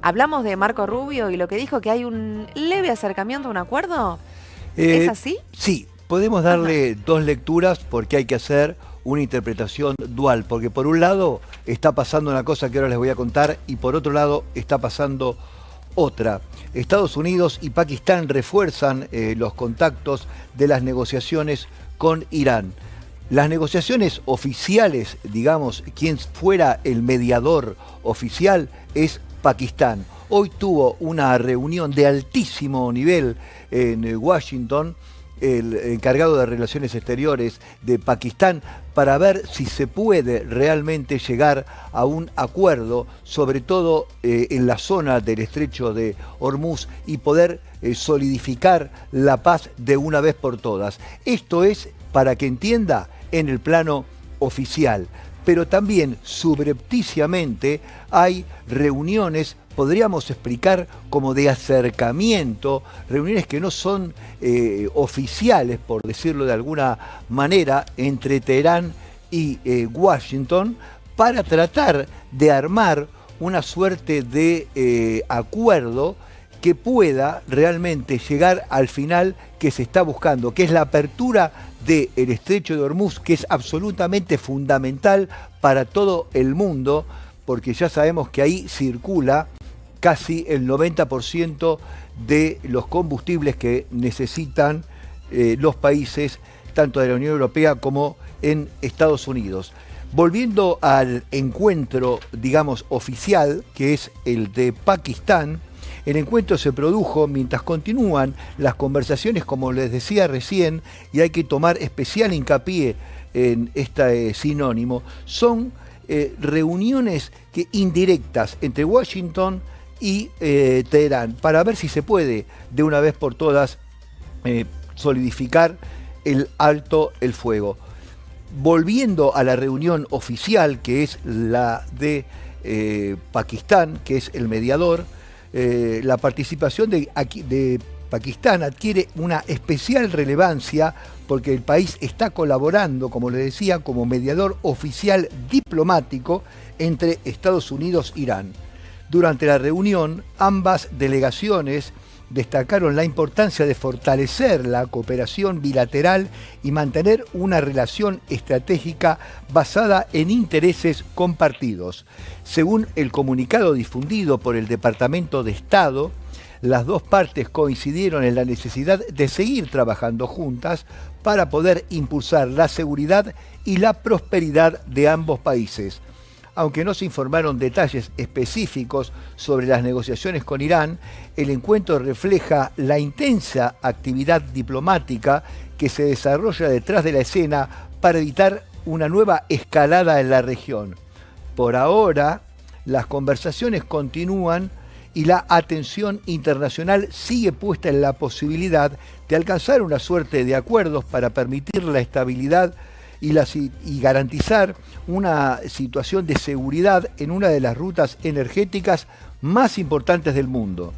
Hablamos de Marco Rubio y lo que dijo que hay un leve acercamiento a un acuerdo. ¿Es así? Sí, podemos Ajá. darle dos lecturas porque hay que hacer una interpretación dual, porque por un lado está pasando una cosa que ahora les voy a contar y por otro lado está pasando otra. Estados Unidos y Pakistán refuerzan los contactos de las negociaciones con Irán. Las negociaciones oficiales, digamos, quien fuera el mediador oficial es Pakistán. Hoy tuvo una reunión de altísimo nivel en Washington, el encargado de Relaciones Exteriores de Pakistán, para ver si se puede realmente llegar a un acuerdo, sobre todo en la zona del estrecho de Hormuz, y poder solidificar la paz de una vez por todas. Esto es, para que entienda, en el plano oficial, pero también subrepticiamente hay reuniones, podríamos explicar como de acercamiento, reuniones que no son oficiales, por decirlo de alguna manera, entre Teherán y Washington, para tratar de armar una suerte de acuerdo que pueda realmente llegar al final que se está buscando, que es la apertura del estrecho de Hormuz, que es absolutamente fundamental para todo el mundo, porque ya sabemos que ahí circula casi el 90% de los combustibles que necesitan los países, tanto de la Unión Europea como en Estados Unidos. Volviendo al encuentro, digamos, oficial, que es el de Pakistán, el encuentro se produjo mientras continúan las conversaciones, como les decía recién, y hay que tomar especial hincapié en este sinónimo, son reuniones indirectas entre Washington y Teherán, para ver si se puede de una vez por todas solidificar el alto el fuego. Volviendo a la reunión oficial, que es la de Pakistán, que es el mediador, la participación de Pakistán adquiere una especial relevancia porque el país está colaborando, como les decía, como mediador oficial diplomático entre Estados Unidos e Irán. Durante la reunión, ambas delegaciones destacaron la importancia de fortalecer la cooperación bilateral y mantener una relación estratégica basada en intereses compartidos. Según el comunicado difundido por el Departamento de Estado, las dos partes coincidieron en la necesidad de seguir trabajando juntas para poder impulsar la seguridad y la prosperidad de ambos países. Aunque no se informaron detalles específicos sobre las negociaciones con Irán, el encuentro refleja la intensa actividad diplomática que se desarrolla detrás de la escena para evitar una nueva escalada en la región. Por ahora, las conversaciones continúan y la atención internacional sigue puesta en la posibilidad de alcanzar una suerte de acuerdos para permitir la estabilidad y garantizar una situación de seguridad en una de las rutas energéticas más importantes del mundo.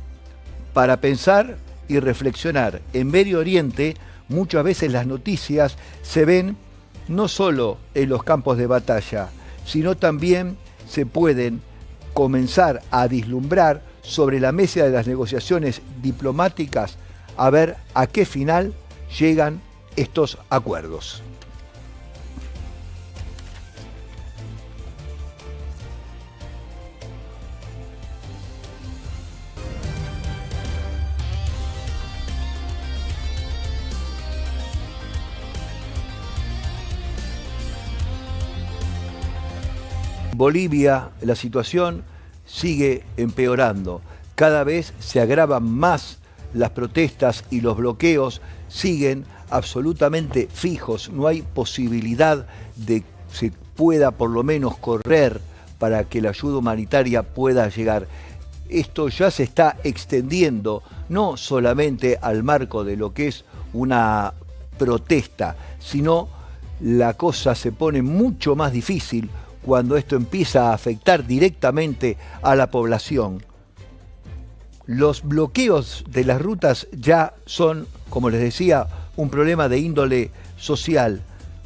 Para pensar y reflexionar, en Medio Oriente muchas veces las noticias se ven no solo en los campos de batalla, sino también se pueden comenzar a vislumbrar sobre la mesa de las negociaciones diplomáticas a ver a qué final llegan estos acuerdos. Bolivia, la situación sigue empeorando. Cada vez se agravan más las protestas y los bloqueos siguen absolutamente fijos. No hay posibilidad de que se pueda por lo menos correr para que la ayuda humanitaria pueda llegar. Esto ya se está extendiendo no solamente al marco de lo que es una protesta, sino la cosa se pone mucho más difícil cuando esto empieza a afectar directamente a la población. Los bloqueos de las rutas ya son, como les decía, un problema de índole social.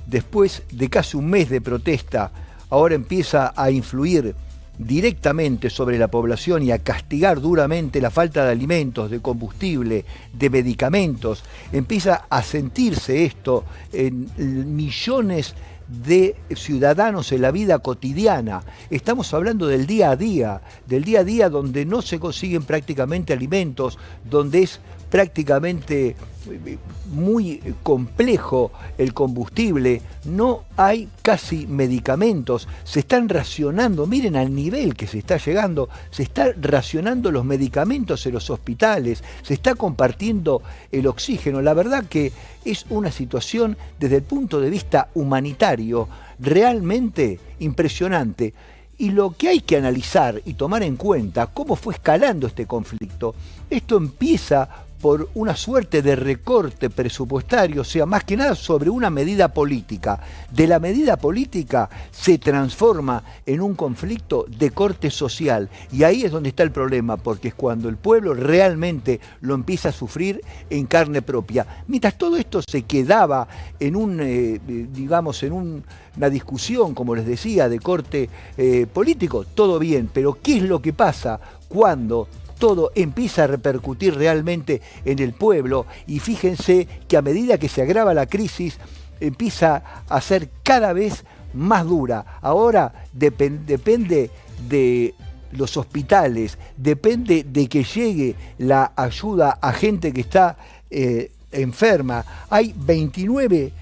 Después de casi un mes de protesta, ahora empieza a influir directamente sobre la población y a castigar duramente la falta de alimentos, de combustible, de medicamentos, empieza a sentirse esto en millones de ciudadanos en la vida cotidiana. Estamos hablando del día a día donde no se consiguen prácticamente alimentos, donde es prácticamente muy complejo el combustible, no hay casi medicamentos, se están racionando, miren al nivel que se está llegando, se está racionando los medicamentos en los hospitales, se está compartiendo el oxígeno. La verdad que es una situación desde el punto de vista humanitario realmente impresionante. Y lo que hay que analizar y tomar en cuenta, cómo fue escalando este conflicto, esto empieza por una suerte de recorte presupuestario, o sea, más que nada sobre una medida política. De la medida política se transforma en un conflicto de corte social. Y ahí es donde está el problema, porque es cuando el pueblo realmente lo empieza a sufrir en carne propia. Mientras todo esto se quedaba en una discusión, como les decía, de corte político, todo bien. Pero ¿qué es lo que pasa cuando todo empieza a repercutir realmente en el pueblo? Y fíjense que a medida que se agrava la crisis, empieza a ser cada vez más dura. Ahora depende de los hospitales, depende de que llegue la ayuda a gente que está enferma. Hay 29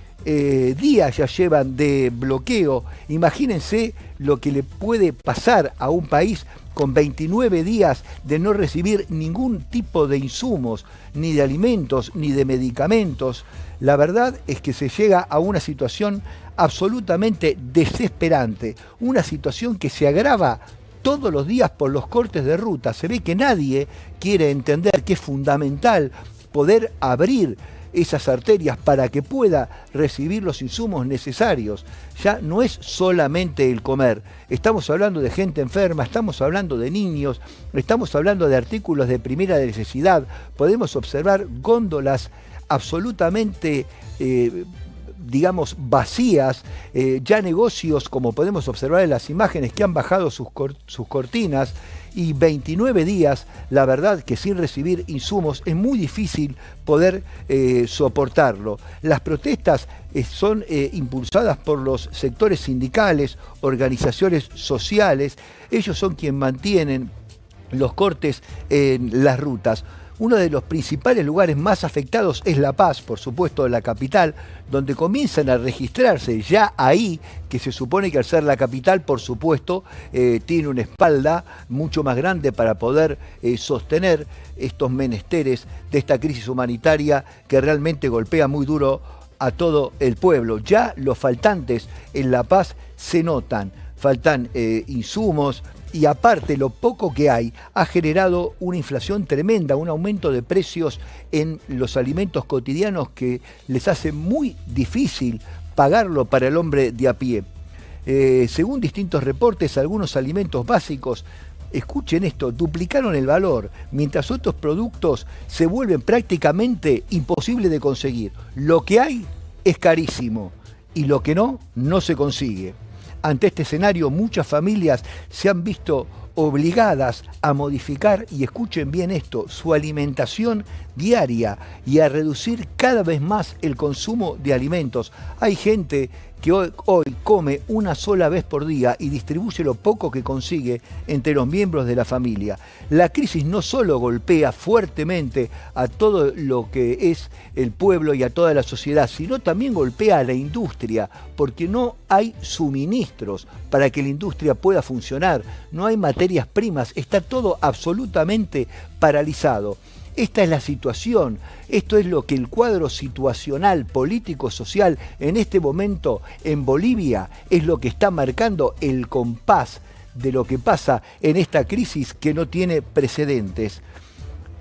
días ya llevan de bloqueo. Imagínense lo que le puede pasar a un país con 29 días de no recibir ningún tipo de insumos, ni de alimentos, ni de medicamentos. La verdad es que se llega a una situación absolutamente desesperante, una situación que se agrava todos los días por los cortes de ruta. Se ve que nadie quiere entender que es fundamental poder abrir esas arterias para que pueda recibir los insumos necesarios. Ya no es solamente el comer, estamos hablando de gente enferma, estamos hablando de niños, estamos hablando de artículos de primera necesidad. Podemos observar góndolas absolutamente vacías, ya negocios, como podemos observar en las imágenes, que han bajado sus cortinas, y 29 días, la verdad que sin recibir insumos es muy difícil poder soportarlo. Las protestas son impulsadas por los sectores sindicales, organizaciones sociales. Ellos son quienes mantienen los cortes en las rutas. Uno de los principales lugares más afectados es La Paz, por supuesto, la capital, donde comienzan a registrarse ya ahí, que se supone que al ser la capital, por supuesto, tiene una espalda mucho más grande para poder sostener estos menesteres de esta crisis humanitaria que realmente golpea muy duro a todo el pueblo. Ya los faltantes en La Paz se notan, faltan insumos. Y aparte, lo poco que hay ha generado una inflación tremenda, un aumento de precios en los alimentos cotidianos que les hace muy difícil pagarlo para el hombre de a pie. Según distintos reportes, algunos alimentos básicos, escuchen esto, duplicaron el valor, mientras otros productos se vuelven prácticamente imposibles de conseguir. Lo que hay es carísimo y lo que no se consigue. Ante este escenario, muchas familias se han visto obligadas a modificar, y escuchen bien esto, su alimentación diaria y a reducir cada vez más el consumo de alimentos. Hay gente que hoy come una sola vez por día y distribuye lo poco que consigue entre los miembros de la familia. La crisis no solo golpea fuertemente a todo lo que es el pueblo y a toda la sociedad, sino también golpea a la industria, porque no hay suministros para que la industria pueda funcionar, no hay materias primas, está todo absolutamente paralizado. Esta es la situación, esto es lo que el cuadro situacional, político, social en este momento en Bolivia es lo que está marcando el compás de lo que pasa en esta crisis que no tiene precedentes.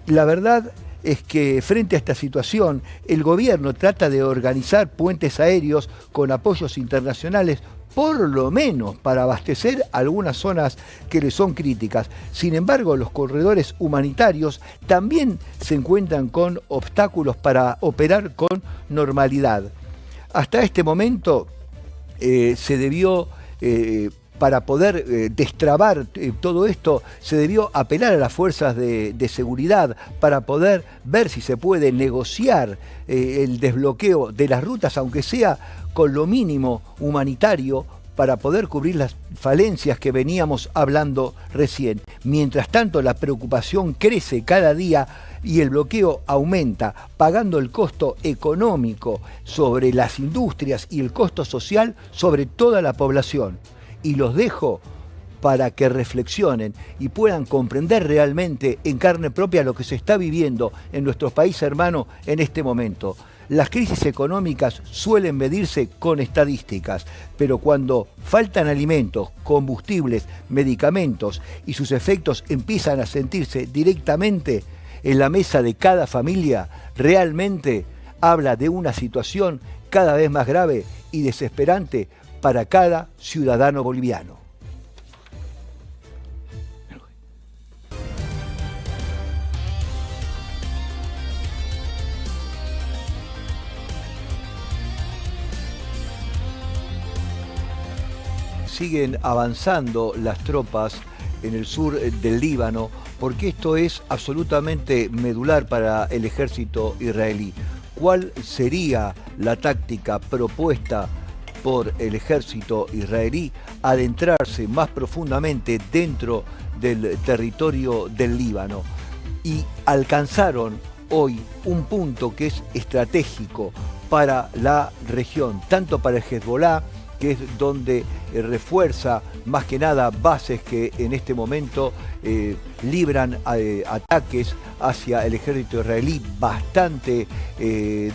La verdad es que frente a esta situación, el gobierno trata de organizar puentes aéreos con apoyos internacionales, por lo menos para abastecer algunas zonas que le son críticas. Sin embargo, los corredores humanitarios también se encuentran con obstáculos para operar con normalidad. Hasta este momento se debió para poder destrabar todo esto, se debió apelar a las fuerzas de seguridad para poder ver si se puede negociar el desbloqueo de las rutas, aunque sea con lo mínimo humanitario, para poder cubrir las falencias que veníamos hablando recién. Mientras tanto, la preocupación crece cada día y el bloqueo aumenta, pagando el costo económico sobre las industrias y el costo social sobre toda la población. Y los dejo para que reflexionen y puedan comprender realmente en carne propia lo que se está viviendo en nuestros países hermanos en este momento. Las crisis económicas suelen medirse con estadísticas, pero cuando faltan alimentos, combustibles, medicamentos y sus efectos empiezan a sentirse directamente en la mesa de cada familia, realmente habla de una situación cada vez más grave y desesperante para cada ciudadano boliviano. Siguen avanzando las tropas en el sur del Líbano, porque esto es absolutamente medular para el ejército israelí. ¿Cuál sería la táctica propuesta por el ejército israelí? Adentrarse más profundamente dentro del territorio del Líbano. Y alcanzaron hoy un punto que es estratégico para la región, tanto para el Hezbolá, que es donde refuerza más que nada bases que en este momento libran ataques hacia el ejército israelí bastante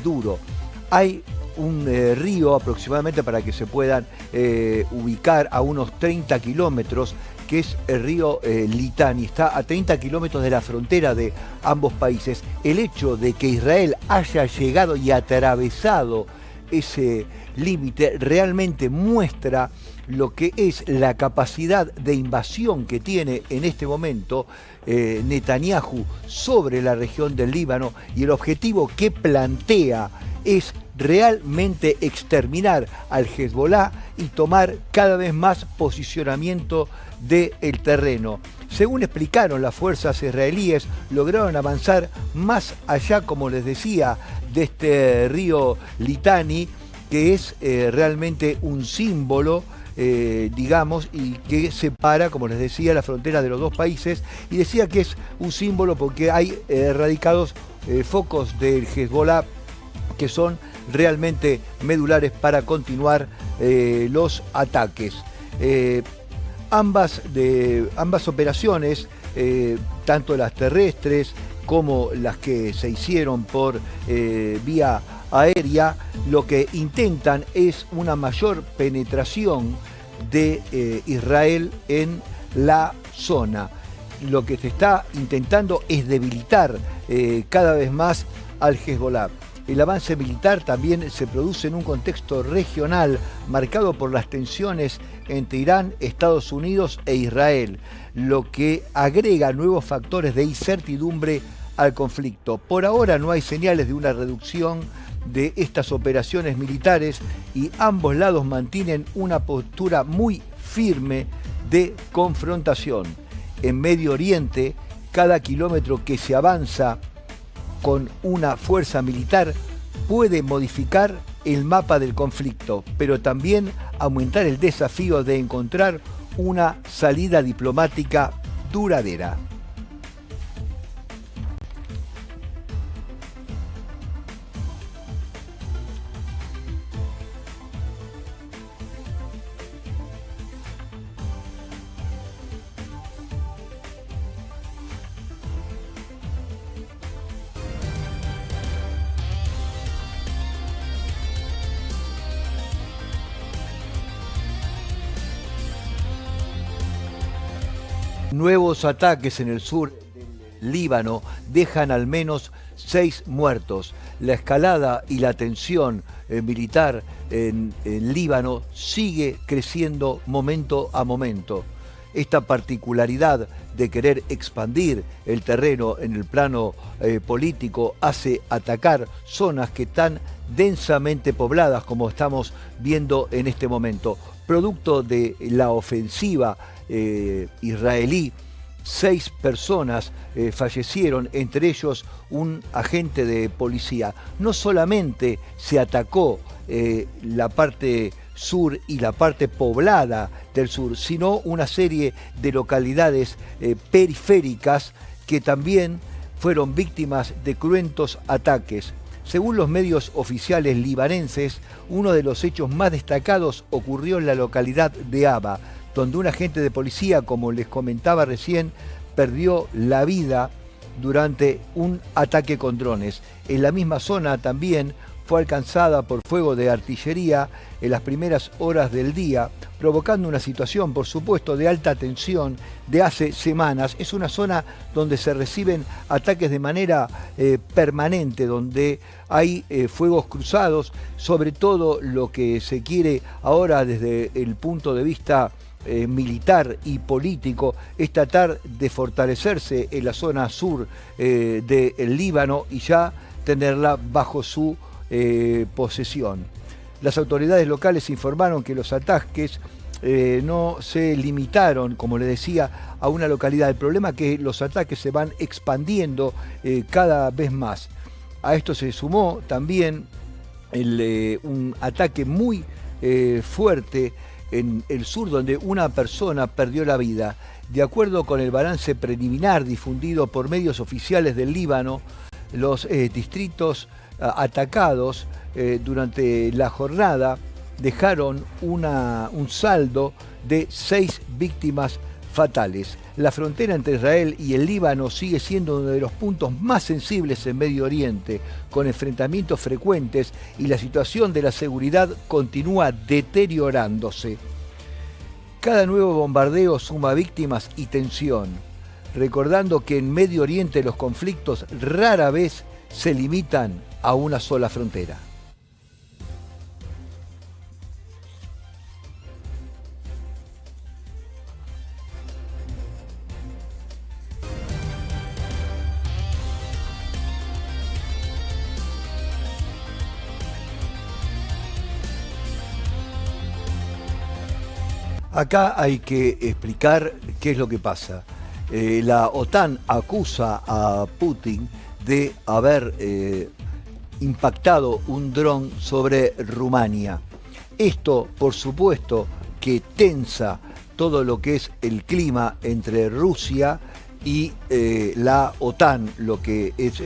duro. Hay un río aproximadamente, para que se puedan ubicar, a unos 30 kilómetros, que es el río Litani. Está a 30 kilómetros de la frontera de ambos países. El hecho de que Israel haya llegado y atravesado ese límite realmente muestra lo que es la capacidad de invasión que tiene en este momento Netanyahu sobre la región del Líbano, y el objetivo que plantea es realmente exterminar al Hezbolá y tomar cada vez más posicionamiento del terreno. Según explicaron las fuerzas israelíes, lograron avanzar más allá, como les decía, de este río Litani, que es realmente un símbolo, digamos, y que separa, como les decía, la frontera de los dos países. Y decía que es un símbolo porque hay erradicados focos del Hezbolá que son realmente medulares para continuar los ataques. Ambas operaciones, tanto las terrestres como las que se hicieron por vía aérea, lo que intentan es una mayor penetración de Israel en la zona. Lo que se está intentando es debilitar cada vez más al Hezbolá. El avance militar también se produce en un contexto regional marcado por las tensiones entre Irán, Estados Unidos e Israel, lo que agrega nuevos factores de incertidumbre al conflicto. Por ahora no hay señales de una reducción de estas operaciones militares y ambos lados mantienen una postura muy firme de confrontación. En Medio Oriente, cada kilómetro que se avanza con una fuerza militar puede modificar el mapa del conflicto, pero también aumentar el desafío de encontrar una salida diplomática duradera. Nuevos ataques en el sur del Líbano dejan al menos 6 muertos. La escalada y la tensión militar en Líbano sigue creciendo momento a momento. Esta particularidad de querer expandir el terreno en el plano político hace atacar zonas que están densamente pobladas, como estamos viendo en este momento. Producto de la ofensiva israelí, 6 personas fallecieron, entre ellos un agente de policía. No solamente se atacó la parte sur y la parte poblada del sur, sino una serie de localidades periféricas que también fueron víctimas de cruentos ataques. Según los medios oficiales libaneses, uno de los hechos más destacados ocurrió en la localidad de Aba, donde un agente de policía, como les comentaba recién, perdió la vida durante un ataque con drones. En la misma zona también fue alcanzada por fuego de artillería en las primeras horas del día, provocando una situación, por supuesto, de alta tensión de hace semanas. Es una zona donde se reciben ataques de manera permanente, donde hay fuegos cruzados. Sobre todo lo que se quiere ahora desde el punto de vista militar y político es tratar de fortalecerse en la zona sur del Líbano y ya tenerla bajo su posesión. Las autoridades locales informaron que los ataques no se limitaron, como les decía, a una localidad. El problema es que los ataques se van expandiendo cada vez más. A esto se sumó también un ataque muy fuerte en el sur, donde una persona perdió la vida. De acuerdo con el balance preliminar difundido por medios oficiales del Líbano, los distritos atacados durante la jornada dejaron un saldo de 6 víctimas fatales. La frontera entre Israel y el Líbano sigue siendo uno de los puntos más sensibles en Medio Oriente, con enfrentamientos frecuentes, y la situación de la seguridad continúa deteriorándose. Cada nuevo bombardeo suma víctimas y tensión, recordando que en Medio Oriente los conflictos rara vez se limitan a una sola frontera. Acá hay que explicar qué es lo que pasa. La OTAN acusa a Putin de haber impactado un dron sobre Rumania. Esto, por supuesto, que tensa todo lo que es el clima entre Rusia y la OTAN, lo que es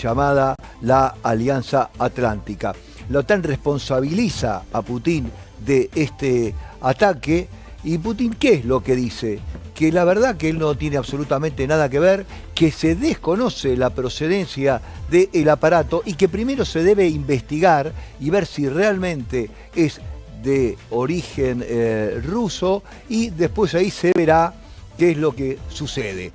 llamada la Alianza Atlántica. La OTAN responsabiliza a Putin de este ataque. ¿Y Putin qué es lo que dice? Que la verdad que él no tiene absolutamente nada que ver, que se desconoce la procedencia del aparato y que primero se debe investigar y ver si realmente es de origen ruso, y después ahí se verá qué es lo que sucede.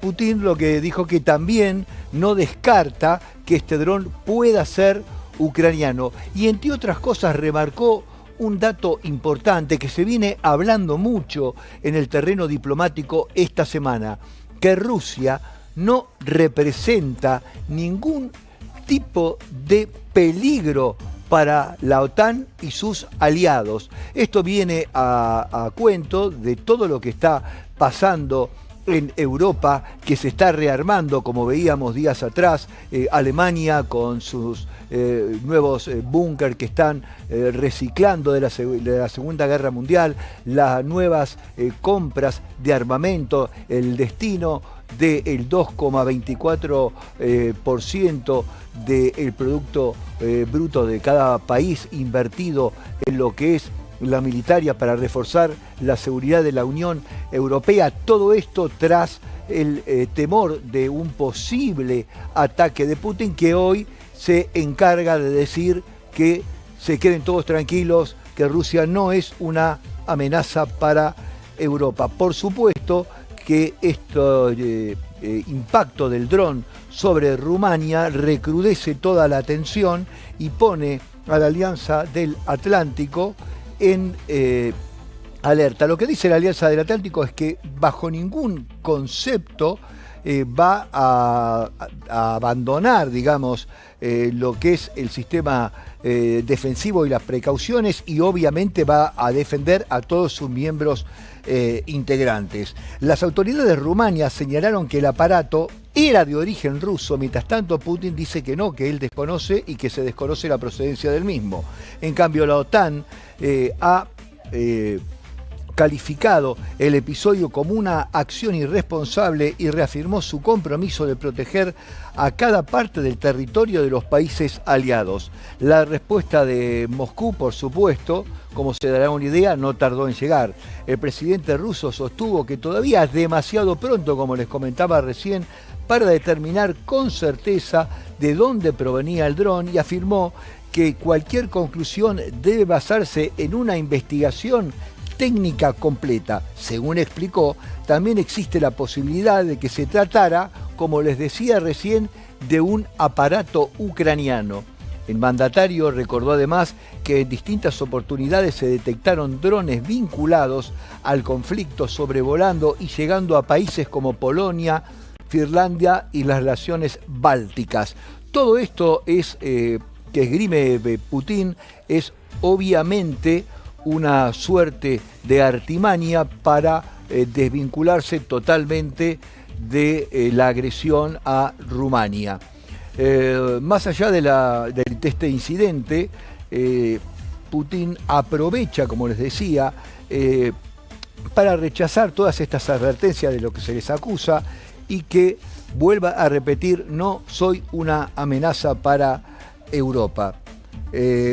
Putin lo que dijo, que también no descarta que este dron pueda ser ucraniano, y entre otras cosas remarcó un dato importante que se viene hablando mucho en el terreno diplomático esta semana, que Rusia no representa ningún tipo de peligro para la OTAN y sus aliados. Esto viene a cuento de todo lo que está pasando en Europa, que se está rearmando, como veíamos días atrás, Alemania con sus nuevos búnker que están reciclando de la Segunda Guerra Mundial, las nuevas compras de armamento, el destino del 2,24% del Producto Bruto de cada país invertido en lo que es la militaria para reforzar la seguridad de la Unión Europea. Todo esto tras el temor de un posible ataque de Putin, que hoy se encarga de decir que se queden todos tranquilos, que Rusia no es una amenaza para Europa. Por supuesto que este impacto del dron sobre Rumania recrudece toda la tensión y pone a la Alianza del Atlántico en alerta. Lo que dice la Alianza del Atlántico es que bajo ningún concepto va a abandonar, digamos, lo que es el sistema defensivo y las precauciones, y obviamente va a defender a todos sus miembros integrantes. Las autoridades de Rumania señalaron que el aparato era de origen ruso, mientras tanto Putin dice que no, que él desconoce y que se desconoce la procedencia del mismo. En cambio, la OTAN ha calificado el episodio como una acción irresponsable y reafirmó su compromiso de proteger a cada parte del territorio de los países aliados. La respuesta de Moscú, por supuesto, como se dará una idea, no tardó en llegar. El presidente ruso sostuvo que todavía es demasiado pronto, como les comentaba recién, para determinar con certeza de dónde provenía el dron, y afirmó que cualquier conclusión debe basarse en una investigación técnica completa. Según explicó, también existe la posibilidad de que se tratara, como les decía recién, de un aparato ucraniano. El mandatario recordó además que en distintas oportunidades se detectaron drones vinculados al conflicto sobrevolando y llegando a países como Polonia, Finlandia y las relaciones bálticas. Todo esto es que esgrime Putin es obviamente una suerte de artimaña para desvincularse totalmente de la agresión a Rumania. Más allá de este incidente, Putin aprovecha, como les decía, para rechazar todas estas advertencias de lo que se les acusa y que vuelva a repetir: no soy una amenaza para Europa.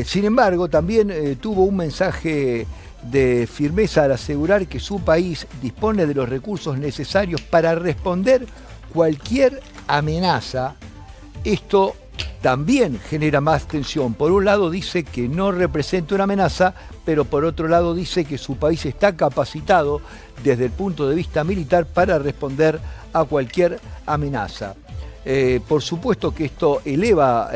Sin embargo, también tuvo un mensaje de firmeza al asegurar que su país dispone de los recursos necesarios para responder cualquier amenaza. Esto también genera más tensión. Por un lado dice que no representa una amenaza, pero por otro lado dice que su país está capacitado desde el punto de vista militar para responder a cualquier amenaza. Por supuesto que esto eleva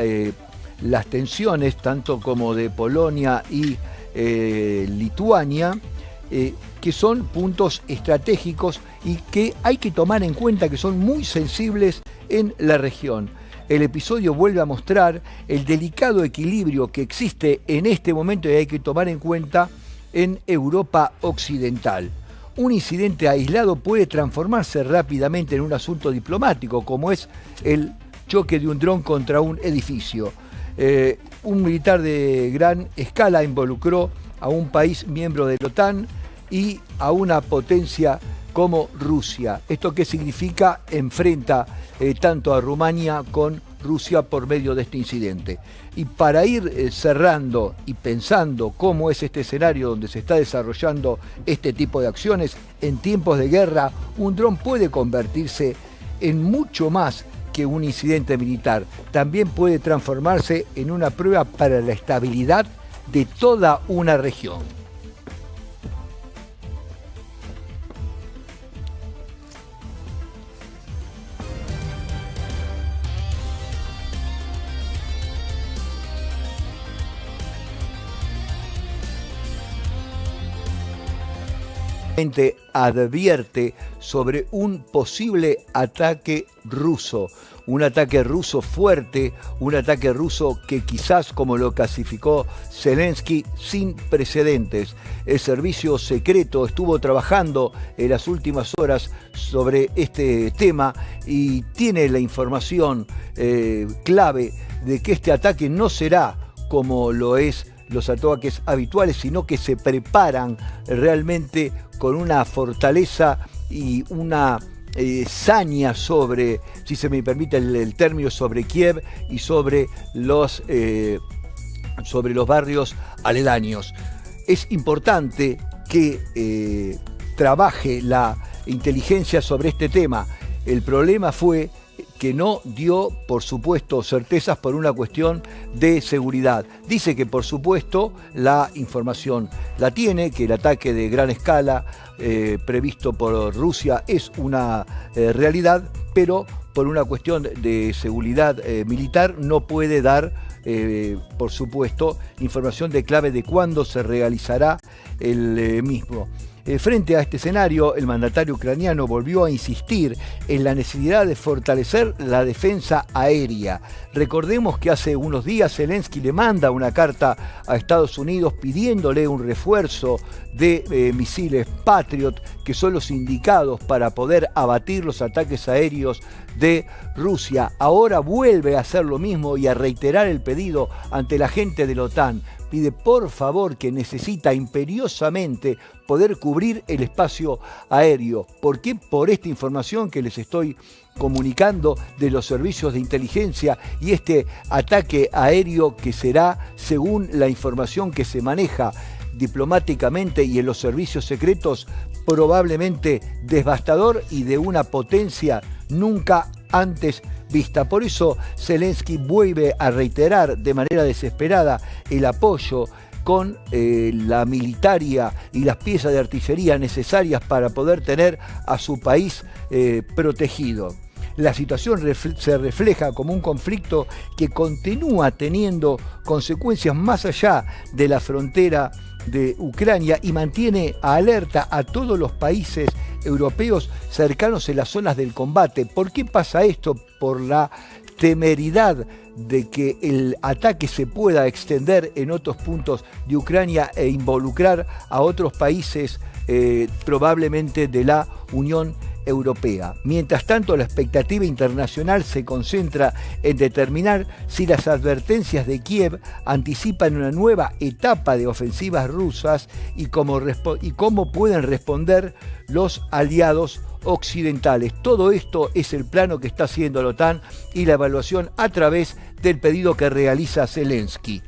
las tensiones, tanto como de Polonia y Lituania, que son puntos estratégicos y que hay que tomar en cuenta que son muy sensibles en la región. El episodio vuelve a mostrar el delicado equilibrio que existe en este momento y hay que tomar en cuenta en Europa Occidental. Un incidente aislado puede transformarse rápidamente en un asunto diplomático, como es el choque de un dron contra un edificio. Un militar de gran escala involucró a un país miembro de la OTAN y a una potencia como Rusia. ¿Esto qué significa? Enfrenta tanto a Rumania con Rusia por medio de este incidente. Y para ir cerrando y pensando cómo es este escenario donde se está desarrollando este tipo de acciones, en tiempos de guerra, un dron puede convertirse en mucho más que un incidente militar. También puede transformarse en una prueba para la estabilidad de toda una región. Advierte sobre un posible ataque ruso, un ataque ruso fuerte, un ataque ruso que quizás, como lo clasificó Zelensky, sin precedentes. El servicio secreto estuvo trabajando en las últimas horas sobre este tema y tiene la información clave de que este ataque no será como lo es los ataques habituales, sino que se preparan realmente con una fortaleza y una saña sobre, si se me permite el término, sobre Kiev y sobre los barrios aledaños. Es importante que trabaje la inteligencia sobre este tema. El problema fue que no dio, por supuesto, certezas por una cuestión de seguridad. Dice que, por supuesto, la información la tiene, que el ataque de gran escala previsto por Rusia es una realidad, pero por una cuestión de seguridad militar no puede dar, por supuesto, información de clave de cuándo se realizará el mismo. Frente a este escenario, el mandatario ucraniano volvió a insistir en la necesidad de fortalecer la defensa aérea. Recordemos que hace unos días Zelensky le manda una carta a Estados Unidos pidiéndole un refuerzo de misiles Patriot, que son los indicados para poder abatir los ataques aéreos de Rusia. Ahora vuelve a hacer lo mismo y a reiterar el pedido ante la gente de la OTAN. Pide por favor, que necesita imperiosamente poder cubrir el espacio aéreo. ¿Por qué? Por esta información que les estoy comunicando de los servicios de inteligencia y este ataque aéreo que será, según la información que se maneja diplomáticamente y en los servicios secretos, probablemente devastador y de una potencia nunca antes vista. Por eso Zelensky vuelve a reiterar de manera desesperada el apoyo con la militaria y las piezas de artillería necesarias para poder tener a su país protegido. La situación se refleja como un conflicto que continúa teniendo consecuencias más allá de la frontera de Ucrania y mantiene alerta a todos los países europeos cercanos en las zonas del combate. ¿Por qué pasa esto? Por la temeridad de que el ataque se pueda extender en otros puntos de Ucrania e involucrar a otros países probablemente de la Unión Europea. Mientras tanto, la expectativa internacional se concentra en determinar si las advertencias de Kiev anticipan una nueva etapa de ofensivas rusas y cómo pueden responder los aliados occidentales. Todo esto es el plano que está haciendo la OTAN y la evaluación a través del pedido que realiza Zelensky.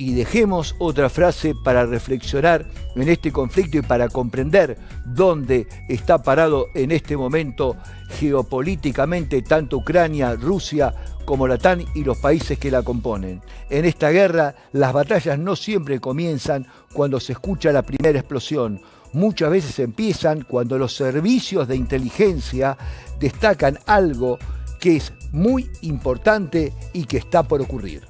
Y dejemos otra frase para reflexionar en este conflicto y para comprender dónde está parado en este momento geopolíticamente tanto Ucrania, Rusia como la OTAN y los países que la componen. En esta guerra, las batallas no siempre comienzan cuando se escucha la primera explosión. Muchas veces empiezan cuando los servicios de inteligencia destacan algo que es muy importante y que está por ocurrir.